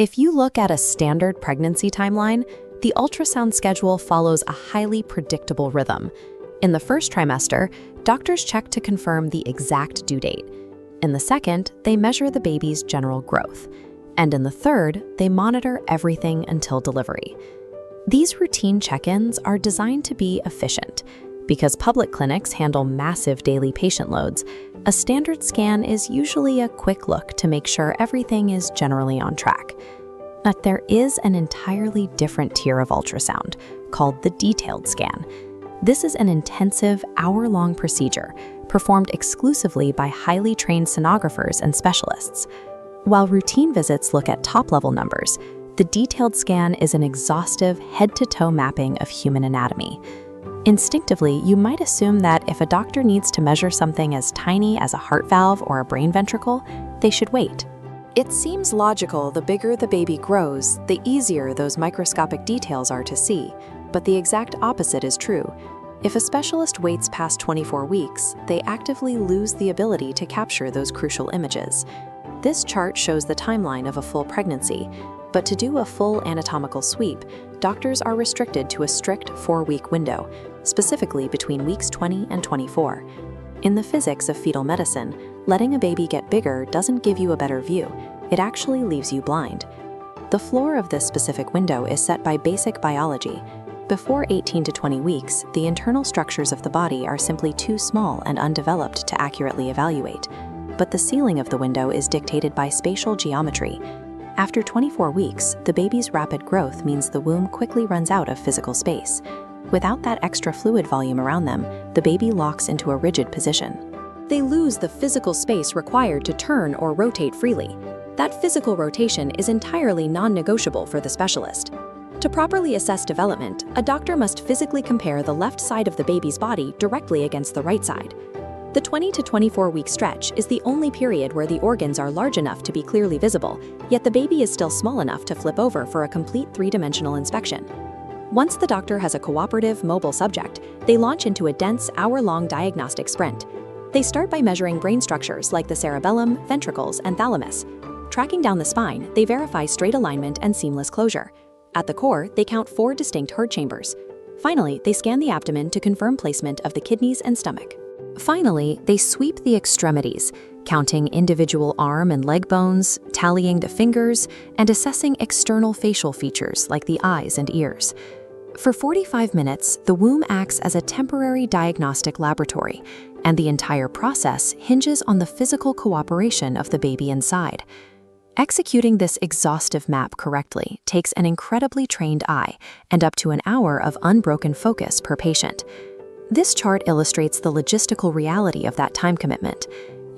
If you look at a standard pregnancy timeline, the ultrasound schedule follows a highly predictable rhythm. In the first trimester, doctors check to confirm the exact due date. In the second, they measure the baby's general growth. And in the third, they monitor everything until delivery. These routine check-ins are designed to be efficient. Because public clinics handle massive daily patient loads, a standard scan is usually a quick look to make sure everything is generally on track. But there is an entirely different tier of ultrasound, called the detailed scan. This is an intensive, hour-long procedure performed exclusively by highly trained sonographers and specialists. While routine visits look at top-level numbers, the detailed scan is an exhaustive head-to-toe mapping of human anatomy. Instinctively, you might assume that if a doctor needs to measure something as tiny as a heart valve or a brain ventricle, they should wait. It seems logical the bigger the baby grows, the easier those microscopic details are to see, but the exact opposite is true. If a specialist waits past 24 weeks, they actively lose the ability to capture those crucial images. This chart shows the timeline of a full pregnancy, but to do a full anatomical sweep, doctors are restricted to a strict 4-week window, specifically between weeks 20 and 24. In the physics of fetal medicine, letting a baby get bigger doesn't give you a better view, it actually leaves you blind. The floor of this specific window is set by basic biology. Before 18 to 20 weeks, the internal structures of the body are simply too small and undeveloped to accurately evaluate. But the ceiling of the window is dictated by spatial geometry. After 24 weeks, the baby's rapid growth means the womb quickly runs out of physical space. Without that extra fluid volume around them, the baby locks into a rigid position. They lose the physical space required to turn or rotate freely. That physical rotation is entirely non-negotiable for the specialist. To properly assess development, a doctor must physically compare the left side of the baby's body directly against the right side. The 20 to 24-week stretch is the only period where the organs are large enough to be clearly visible, yet the baby is still small enough to flip over for a complete 3-dimensional inspection. Once the doctor has a cooperative, mobile subject, they launch into a dense, hour-long diagnostic sprint. They start by measuring brain structures like the cerebellum, ventricles, and thalamus. Tracking down the spine, they verify straight alignment and seamless closure. At the core, they count 4 distinct heart chambers. Finally, they scan the abdomen to confirm placement of the kidneys and stomach. Finally, they sweep the extremities, counting individual arm and leg bones, tallying the fingers, and assessing external facial features like the eyes and ears. For 45 minutes, the womb acts as a temporary diagnostic laboratory, and the entire process hinges on the physical cooperation of the baby inside. Executing this exhaustive map correctly takes an incredibly trained eye and up to an hour of unbroken focus per patient. This chart illustrates the logistical reality of that time commitment.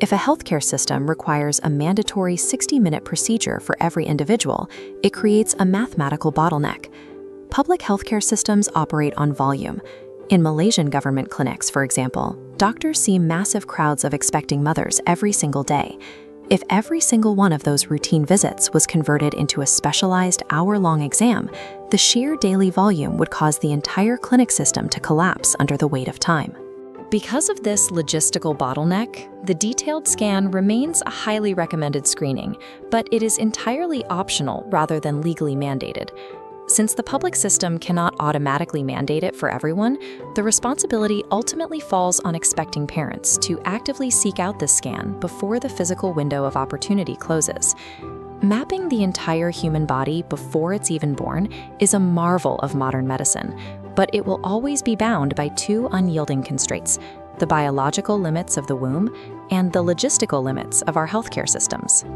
If a healthcare system requires a mandatory 60-minute procedure for every individual, it creates a mathematical bottleneck. Public healthcare systems operate on volume. In Malaysian government clinics, for example, doctors see massive crowds of expecting mothers every single day. If every single one of those routine visits was converted into a specialized hour-long exam, the sheer daily volume would cause the entire clinic system to collapse under the weight of time. Because of this logistical bottleneck, the detailed scan remains a highly recommended screening, but it is entirely optional rather than legally mandated. Since the public system cannot automatically mandate it for everyone, the responsibility ultimately falls on expecting parents to actively seek out this scan before the physical window of opportunity closes. Mapping the entire human body before it's even born is a marvel of modern medicine, but it will always be bound by 2 unyielding constraints: the biological limits of the womb and the logistical limits of our healthcare systems.